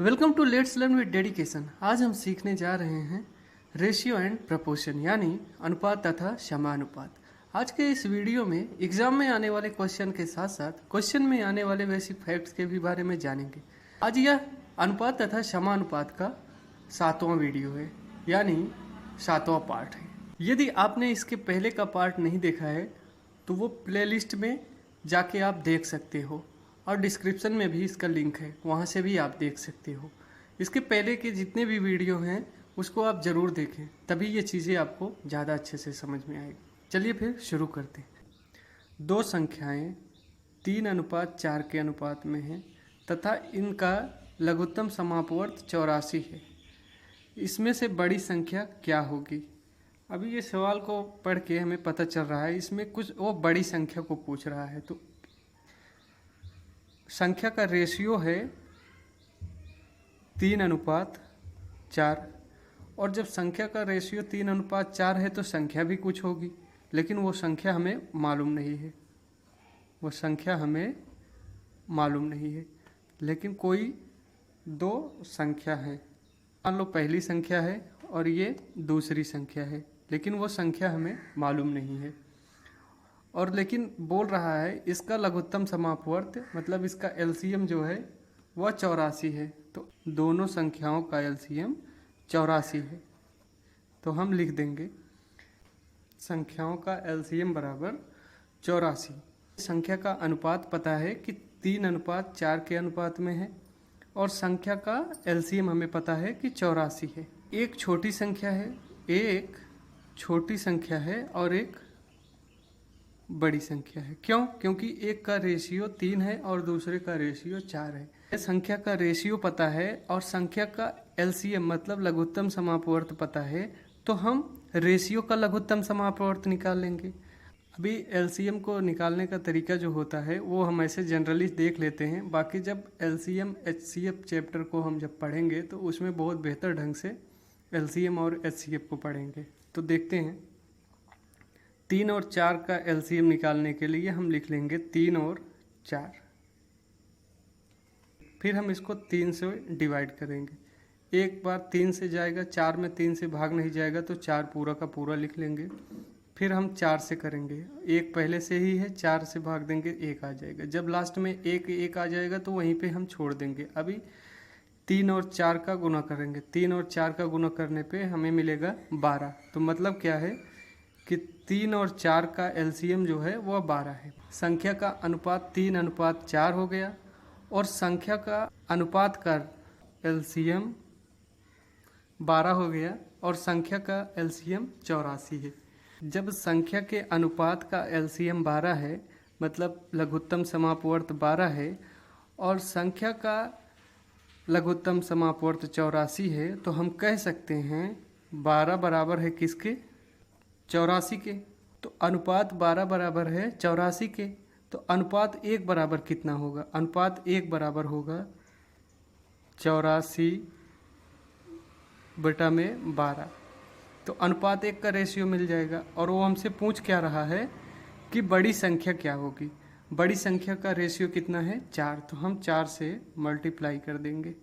Welcome to let's learn with dedication. आज हम सीखने जा रहे हैं रेशियो एंड प्रपोर्शन यानी अनुपात तथा समानुपात। आज के इस वीडियो में एग्जाम में आने वाले क्वेश्चन के साथ साथ क्वेश्चन में आने वाले बेसिक फैक्ट्स के भी बारे में जानेंगे। आज यह अनुपात तथा समानुपात का 7वां वीडियो है यानी 7वां पार्ट है। यदि आपने इसके पहले का पार्ट नहीं देखा है तो वो प्लेलिस्ट में जाके आप देख सकते हो और डिस्क्रिप्शन में भी इसका लिंक है, वहाँ से भी आप देख सकते हो। इसके पहले के जितने भी वीडियो हैं उसको आप ज़रूर देखें, तभी ये चीज़ें आपको ज़्यादा अच्छे से समझ में आएगी। चलिए फिर शुरू करते हैं। दो संख्याएं 3:4 के अनुपात में हैं तथा इनका लघुत्तम समापवर्त 84 है। इसमें से बड़ी संख्या क्या होगी? अभी ये सवाल को पढ़ के हमें पता चल रहा है इसमें कुछ वो बड़ी संख्या को पूछ रहा है। तो संख्या का रेशियो है 3:4 और जब संख्या का रेशियो 3:4 है तो संख्या भी कुछ होगी, लेकिन वो संख्या हमें मालूम नहीं है। वो संख्या हमें मालूम नहीं है, लेकिन कोई दो संख्या है। मान लो पहली संख्या है और ये दूसरी संख्या है, लेकिन वो संख्या हमें मालूम नहीं है। और लेकिन बोल रहा है इसका लघुत्तम समापवर्त मतलब इसका एलसीएम जो है वह 84 है। तो दोनों संख्याओं का एलसीएम 84 है। तो हम लिख देंगे संख्याओं का एलसीएम बराबर 84। संख्या का अनुपात पता है कि 3:4 के अनुपात में है और संख्या का एलसीएम हमें पता है कि 84 है। एक छोटी संख्या है, एक छोटी संख्या है और एक बड़ी संख्या है। क्यों? क्योंकि एक का रेशियो 3 है और दूसरे का रेशियो 4 है। संख्या का रेशियो पता है और संख्या का एलसीएम मतलब लघुत्तम समापवर्त पता है, तो हम रेशियो का लघुत्तम समापवर्त निकाल लेंगे। अभी एलसीएम को निकालने का तरीका जो होता है वो हम ऐसे जनरली देख लेते हैं, बाकी जब एलसीएम एचसीएफ चैप्टर को हम जब पढ़ेंगे तो उसमें बहुत बेहतर ढंग से एलसीएम और एचसीएफ को पढ़ेंगे। तो देखते हैं 3 और 4 का एलसीएम निकालने के लिए हम लिख लेंगे 3 और 4। फिर हम इसको 3 से डिवाइड करेंगे। एक बार 3 से जाएगा, 4 में 3 से भाग नहीं जाएगा तो 4 पूरा का पूरा लिख लेंगे। फिर हम 4 से करेंगे, एक पहले से ही है, 4 से भाग देंगे 1 आ जाएगा। जब लास्ट में 1 आ जाएगा तो वहीं पे हम छोड़ देंगे। अभी 3 और 4 का गुना करेंगे। 3 और 4 का गुना करने पे हमें मिलेगा 12। तो मतलब क्या है कि 3 और 4 का एलसीएम जो है वह 12 है। संख्या का अनुपात 3:4 हो गया और संख्या का अनुपात का एलसीएम 12 हो गया और संख्या का एलसीएम 84 है। जब संख्या के अनुपात का एलसीएम 12 है मतलब लघुत्तम समापवर्त 12 है और संख्या का लघुत्तम समापवर्त 84 है, तो हम कह सकते हैं 12 बराबर है किसके? 84 के। तो अनुपात 12 बराबर है 84 के। तो अनुपात 1 बराबर कितना होगा? अनुपात 1 बराबर होगा 84/12। तो अनुपात 1 का रेशियो मिल जाएगा। और वो हमसे पूछ क्या रहा है कि बड़ी संख्या क्या होगी? बड़ी संख्या का रेशियो कितना है? 4। तो हम 4 से मल्टीप्लाई कर देंगे,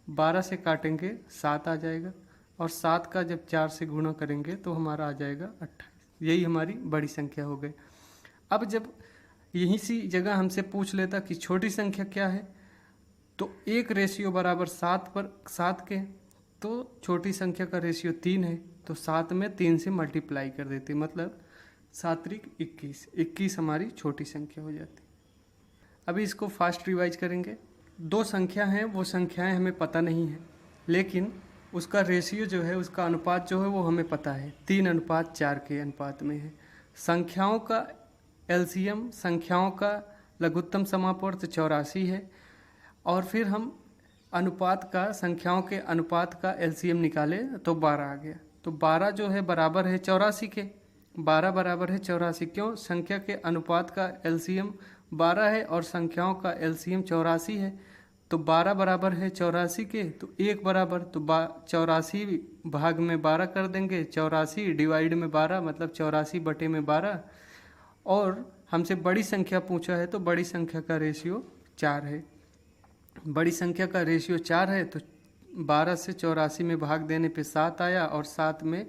12 से काटेंगे 7 आ जाएगा और 7 का जब 4 से गुणा करेंगे तो हमारा आ जाएगा 28। यही हमारी बड़ी संख्या हो गई। अब जब यहीं सी जगह हमसे पूछ लेता कि छोटी संख्या क्या है, तो एक रेशियो बराबर 7 के, तो छोटी संख्या का रेशियो 3 है, तो 7 में 3 से मल्टीप्लाई कर देते, मतलब 7×3 = 21 हमारी छोटी संख्या हो जाती। अभी इसको फास्ट रिवाइज करेंगे। दो संख्या हैं, वो संख्याएं हमें पता नहीं है, लेकिन उसका रेशियो जो है, उसका अनुपात जो है वो हमें पता है 3:4 के अनुपात में है। संख्याओं का एलसीएम, संख्याओं का लघुत्तम समापवर्त 84 है और फिर हम अनुपात का, संख्याओं के अनुपात का एलसीएम निकाले तो 12 आ गया। तो 12 जो है बराबर है 84 के। 12 बराबर है 84। क्यों? संख्या के अनुपात का एलसीएम 12 है और संख्याओं का एलसीएम 84 है। तो 12 बराबर है 84 के, तो 1 बराबर, तो 84 भाग में 12 कर देंगे। 84 डिवाइड में 12 मतलब 84/12। और हमसे बड़ी संख्या पूछा है तो बड़ी संख्या का रेशियो 4 है। बड़ी संख्या का रेशियो 4 है तो 12 से 84 में भाग देने पे 7 आया और 7 में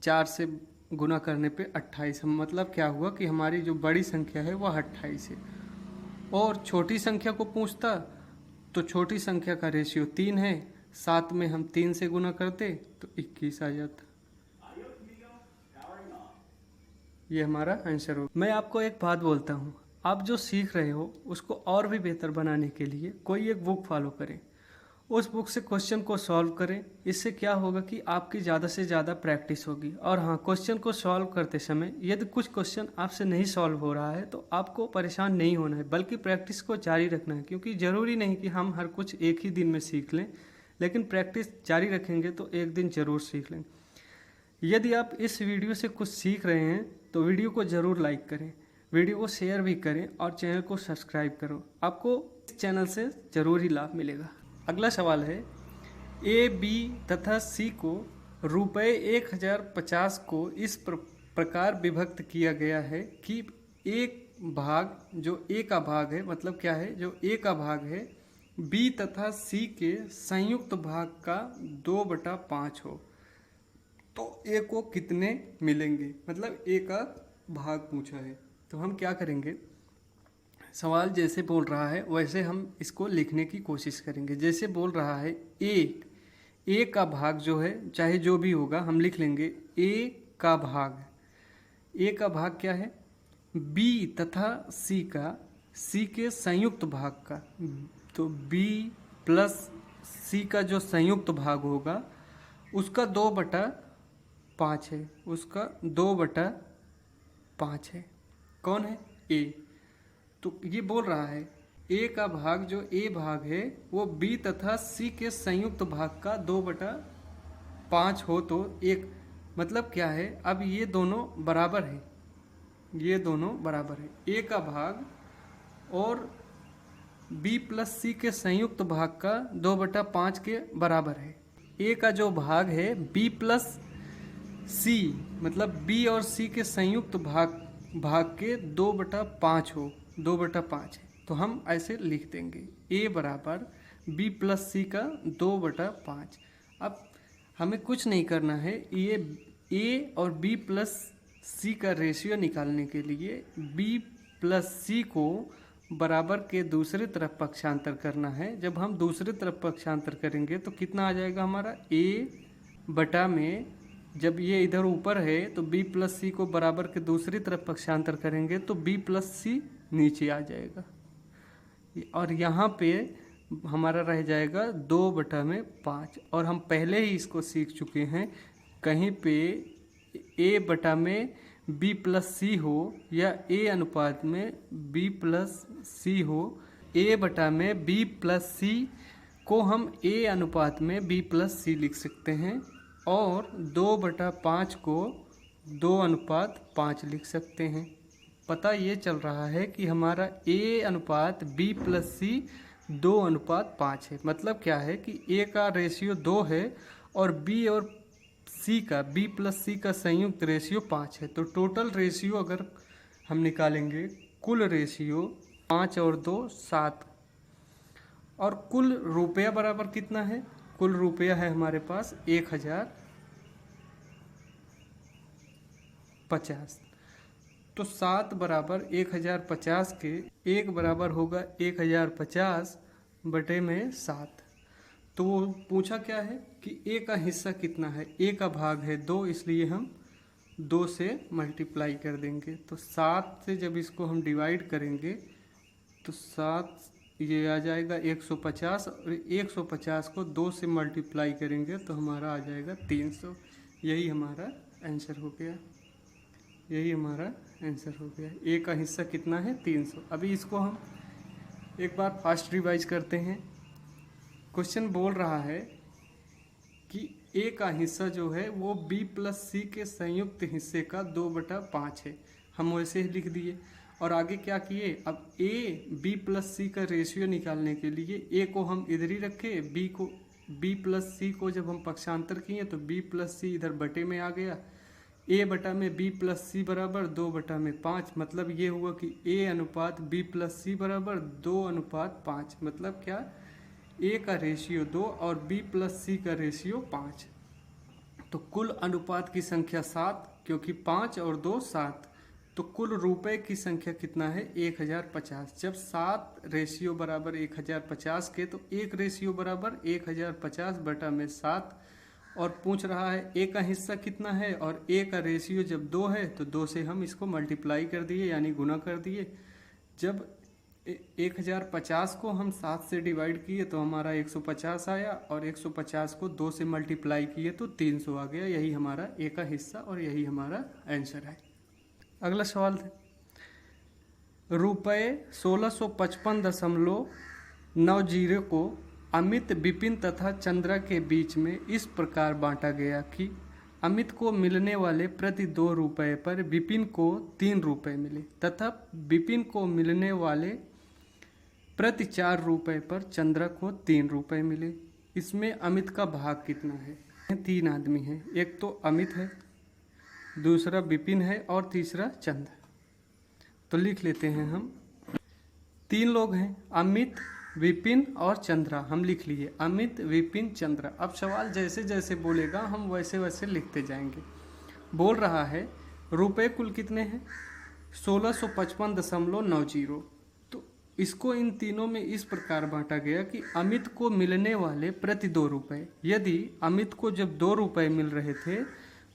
4 से गुना करने पे 28। मतलब क्या हुआ कि हमारी जो बड़ी संख्या है वह 28 है। और छोटी संख्या को पूछता तो छोटी संख्या का रेशियो 3 है, 7 में हम 3 से गुना करते तो 21 आ जाता। ये हमारा आंसर हो। मैं आपको एक बात बोलता हूँ, आप जो सीख रहे हो उसको और भी बेहतर बनाने के लिए कोई एक बुक फॉलो करें, उस बुक से क्वेश्चन को सॉल्व करें। इससे क्या होगा कि आपकी ज़्यादा से ज़्यादा प्रैक्टिस होगी। और हाँ, क्वेश्चन को सॉल्व करते समय यदि कुछ क्वेश्चन आपसे नहीं सॉल्व हो रहा है तो आपको परेशान नहीं होना है, बल्कि प्रैक्टिस को जारी रखना है। क्योंकि ज़रूरी नहीं कि हम हर कुछ एक ही दिन में सीख लें, लेकिन प्रैक्टिस जारी रखेंगे तो एक दिन ज़रूर सीख लेंगे। यदि आप इस वीडियो से कुछ सीख रहे हैं तो वीडियो को ज़रूर लाइक करें, वीडियो को शेयर भी करें और चैनल को सब्सक्राइब करो। आपको इस चैनल से ज़रूर ही लाभ मिलेगा। अगला सवाल है, ए, बी तथा सी को रुपये 1050 को इस प्रकार विभक्त किया गया है कि एक भाग जो ए का भाग है, मतलब क्या है, जो ए का भाग है बी तथा सी के संयुक्त भाग का 2/5 हो तो ए को कितने मिलेंगे। मतलब ए का भाग पूछा है तो हम क्या करेंगे, सवाल जैसे बोल रहा है वैसे हम इसको लिखने की कोशिश करेंगे। जैसे बोल रहा है ए का भाग जो है, चाहे जो भी होगा हम लिख लेंगे ए का भाग। ए का भाग क्या है, बी तथा सी का, सी के संयुक्त भाग का। तो बी प्लस सी का जो संयुक्त भाग होगा उसका 2/5 है, उसका 2/5 है। कौन है, ए। तो ये बोल रहा है ए का भाग जो ए भाग है वो बी तथा सी के संयुक्त भाग का 2/5 हो तो एक, मतलब क्या है, अब ये दोनों बराबर है, ये दोनों बराबर है। ए का भाग और बी प्लस सी के संयुक्त भाग का 2/5 के बराबर है। ए का जो भाग है बी प्लस सी, मतलब बी और सी के संयुक्त भाग के 2/5 हो, 2/5 है तो हम ऐसे लिख देंगे ए बराबर बी प्लस सी का 2/5। अब हमें कुछ नहीं करना है, ये ए और बी प्लस सी का रेशियो निकालने के लिए बी प्लस सी को बराबर के दूसरी तरफ पक्षांतर करना है। जब हम दूसरी तरफ पक्षांतर करेंगे तो कितना आ जाएगा हमारा, ए बटा में, जब ये इधर ऊपर है तो b प्लस सी को बराबर के दूसरी तरफ पक्षांतर करेंगे तो b प्लस सी नीचे आ जाएगा और यहाँ पे हमारा रह जाएगा 2/5। और हम पहले ही इसको सीख चुके हैं, कहीं पे a बटा में b प्लस सी हो या a अनुपात में b प्लस सी हो, a बटा में b प्लस सी को हम a अनुपात में b प्लस सी लिख सकते हैं और 2/5 को 2:5 लिख सकते हैं। पता ये चल रहा है कि हमारा a अनुपात b प्लस सी 2:5 है। मतलब क्या है कि a का रेशियो 2 है और b और c का, b प्लस सी का संयुक्त रेशियो 5 है। तो टोटल रेशियो अगर हम निकालेंगे, कुल रेशियो 5 और 2 7, और कुल रुपया बराबर कितना है, कुल रुपया है हमारे पास 1050। तो 7 बराबर 1050 के 1 बराबर होगा 1050 बटे में 7। तो वो पूछा क्या है कि ए का हिस्सा कितना है, ए का भाग है 2, इसलिए हम 2 से मल्टीप्लाई कर देंगे। तो 7 से जब इसको हम डिवाइड करेंगे तो 7 ये आ जाएगा 150 और 150 को 2 से मल्टीप्लाई करेंगे तो हमारा आ जाएगा 300। यही हमारा आंसर हो गया, यही हमारा आंसर हो गया। ए का हिस्सा कितना है, 300। अभी इसको हम एक बार फास्ट रिवाइज करते हैं। क्वेश्चन बोल रहा है कि ए का हिस्सा जो है वो बी प्लस सी के संयुक्त हिस्से का 2/5 है, हम वैसे ही लिख दिए। और आगे क्या किए, अब ए बी प्लस सी का रेशियो निकालने के लिए ए को हम इधर ही रखे, बी प्लस सी को जब हम पक्षांतर किए तो बी प्लस सी इधर बटे में आ गया, ए बटा में बी प्लस सी बराबर 2/5। मतलब ये हुआ कि ए अनुपात बी प्लस सी बराबर 2:5। मतलब क्या, ए का रेशियो 2 और बी प्लस सी का रेशियो 5। तो कुल अनुपात की संख्या 7, क्योंकि 5 और 2 7। तो कुल रुपए की संख्या कितना है? 1050। जब 7 रेशियो बराबर 1050 के, तो 1 रेशियो बराबर 1050 बटा में 7। और पूछ रहा है ए का हिस्सा कितना है, और ए का रेशियो जब 2 है तो 2 से हम इसको मल्टीप्लाई कर दिए, यानी गुना कर दिए। जब 1050 को हम 7 से डिवाइड किए तो हमारा 150 आया, और 150 को 2 से मल्टीप्लाई किए तो 300 आ गया। यही हमारा ए का हिस्सा और यही हमारा आंसर है। अगला सवाल है, रुपये 1655.90 को अमित, विपिन तथा चंद्रा के बीच में इस प्रकार बांटा गया कि अमित को मिलने वाले प्रति 2 रुपये पर विपिन को 3 रुपये मिले, तथा विपिन को मिलने वाले प्रति 4 रुपये पर चंद्रा को 3 रुपये मिले। इसमें अमित का भाग कितना है? 3 आदमी हैं, एक तो अमित है, दूसरा विपिन है और तीसरा चंद्र। तो लिख लेते हैं हम, 3 लोग हैं, अमित, विपिन और चंद्रा। हम लिख लिए अमित, विपिन, चंद्रा। अब सवाल जैसे जैसे बोलेगा हम वैसे वैसे लिखते जाएंगे। बोल रहा है रुपए कुल कितने हैं? 1655.90। तो इसको इन तीनों में इस प्रकार बांटा गया कि अमित को मिलने वाले प्रति 2 रुपये। यदि अमित को जब 2 रुपये मिल रहे थे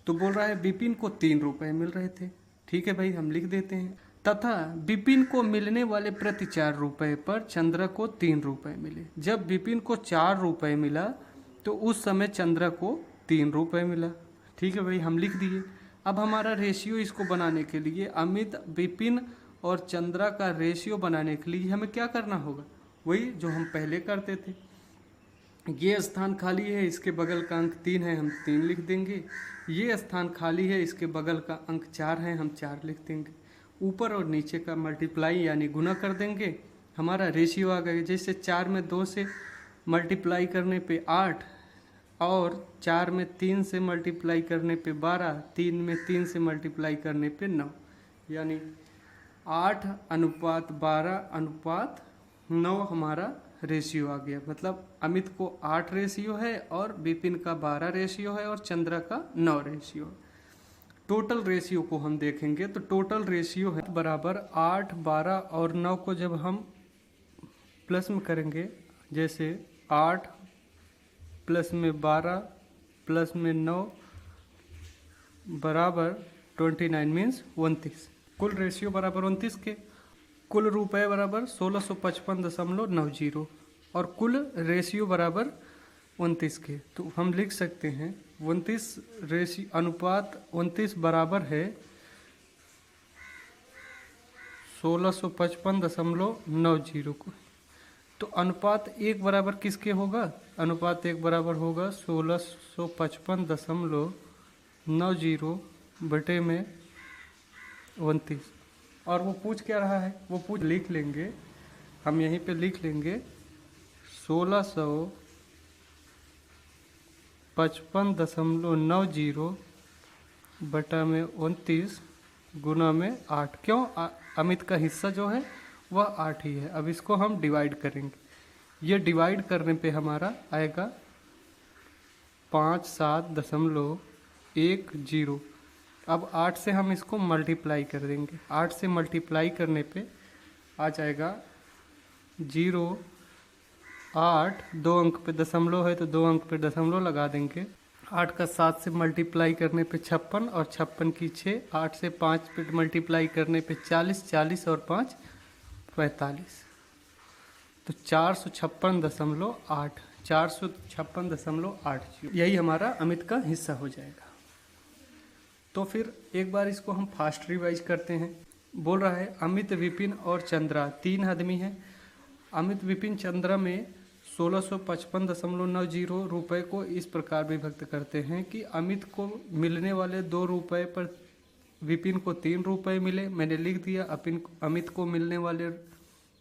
तो बोल रहा है विपिन को 3 रुपये मिल रहे थे। ठीक है भाई, हम लिख देते हैं। तथा विपिन को मिलने वाले प्रति 4 रुपये पर चंद्रा को 3 रुपये मिले। जब विपिन को 4 रुपये मिला तो उस समय चंद्रा को 3 रुपये मिला। ठीक है भाई, हम लिख दिए। अब हमारा रेशियो इसको बनाने के लिए, अमित, विपिन और चंद्रा का रेशियो बनाने के लिए हमें क्या करना होगा? वही जो हम पहले करते थे। ये स्थान खाली है, इसके बगल का अंक 3 है, हम 3 लिख देंगे। ये स्थान खाली है, इसके बगल का अंक 4 है, हम 4 लिख देंगे। ऊपर और नीचे का मल्टीप्लाई यानी गुना कर देंगे, हमारा रेशियो आ गया। जैसे 4 में 2 से मल्टीप्लाई करने पे 8, और 4 में 3 से मल्टीप्लाई करने पे 12, 3 में 3 से मल्टीप्लाई करने पे 9, यानी 8:12:9 हमारा रेशियो आ गया। मतलब अमित को 8 रेशियो है और विपिन का 12 रेशियो है और चंद्रा का 9 रेशियो है। टोटल रेशियो को हम देखेंगे तो टोटल रेशियो है बराबर 8, 12 और 9 को जब हम प्लस में करेंगे, जैसे 8 प्लस में 12 प्लस में 9 बराबर 29 मीन्स 29। कुल रेशियो बराबर 29 के। कुल रुपये बराबर 1655.90 और कुल रेशियो बराबर 29 के। तो हम लिख सकते हैं 29 रेशियो अनुपात 29 बराबर है 1655.90 को। तो अनुपात 1 बराबर किसके होगा? अनुपात 1 बराबर होगा 1655.90 बटे में 29। और वो पूछ क्या रहा है? वो पूछ लिख लेंगे, हम यहीं पे लिख लेंगे 1655.90 बटा में 29 गुना में 8। क्यों? अमित का हिस्सा जो है वह 8 ही है। अब इसको हम डिवाइड करेंगे। ये डिवाइड करने पे हमारा आएगा 57.10। अब 8 से हम इसको मल्टीप्लाई कर देंगे। 8 से मल्टीप्लाई करने पे आ जाएगा 0, 8, 2 अंक पे दशमलव है तो 2 अंक पे दशमलव लगा देंगे। 8 का 7 से मल्टीप्लाई करने पे 56 और 56 की 6। 8 से 5 पे मल्टीप्लाई करने पे 40, 40 और 5 45। तो 456.8, 456.8 यही हमारा अमित का हिस्सा हो जाएगा। तो फिर एक बार इसको हम फास्ट रिवाइज करते हैं। बोल रहा है अमित, विपिन और चंद्रा 3 आदमी हैं। अमित, विपिन, चंद्रा में 1655.90 रुपये को इस प्रकार विभक्त करते हैं कि अमित को मिलने वाले 2 रुपये पर विपिन को 3 रुपये मिले। मैंने लिख दिया अमित को मिलने वाले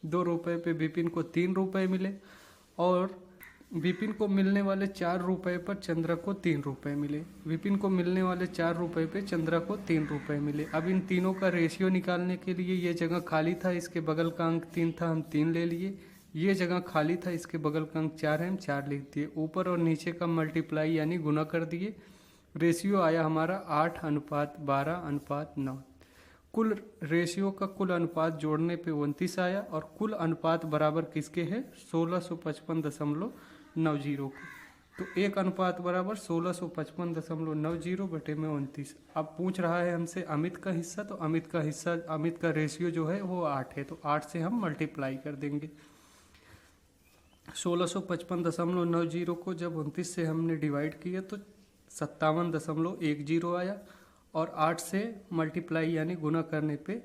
2 रुपये पे विपिन को 3 रुपये मिले, और विपिन को मिलने वाले 4 रुपये पर चंद्रा को 3 रुपये मिले। विपिन को मिलने वाले 4 रुपये पे चंद्रा को 3 रुपये मिले। अब इन तीनों का रेशियो निकालने के लिए ये जगह खाली था, इसके बगल का अंक 3 था, हम 3 ले लिए। ये जगह खाली था, इसके बगल का अंक 4 है, हम 4 लिख दिए। ऊपर और नीचे का मल्टीप्लाई यानी गुना कर दिए। रेशियो आया हमारा 8:12:9। कुल रेशियो का कुल अनुपात जोड़ने पे 29 आया और कुल अनुपात बराबर किसके है 1655.90 को। तो एक अनुपात बराबर 1655.90 बटे में 29। अब पूछ रहा है हमसे अमित का हिस्सा, तो अमित का रेशियो जो है वो 8 है, तो 8 से हम मल्टीप्लाई कर देंगे। 1655.90 को जब 29 से हमने डिवाइड किया तो 57.10 आया और 8 से मल्टीप्लाई यानी गुना करने पे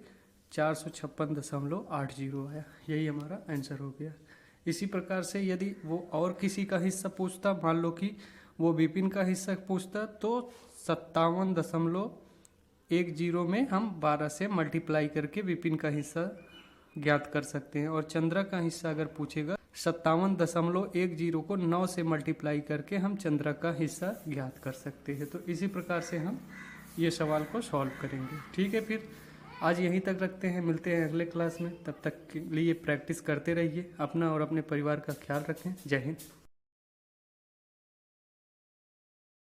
456.80 आया। यही हमारा आंसर हो गया। इसी प्रकार से यदि वो और किसी का हिस्सा पूछता, मान लो कि वो विपिन का हिस्सा पूछता, तो 57.10 में हम 12 से मल्टीप्लाई करके विपिन का हिस्सा ज्ञात कर सकते हैं। और चंद्रा का हिस्सा अगर पूछेगा 57.10 को 9 से मल्टीप्लाई करके हम चंद्रा का हिस्सा ज्ञात कर सकते हैं। तो इसी प्रकार से हम ये सवाल को सॉल्व करेंगे। ठीक है, फिर आज यहीं तक रखते हैं, मिलते हैं अगले क्लास में। तब तक के लिए प्रैक्टिस करते रहिए, अपना और अपने परिवार का ख्याल रखें। जय हिंद।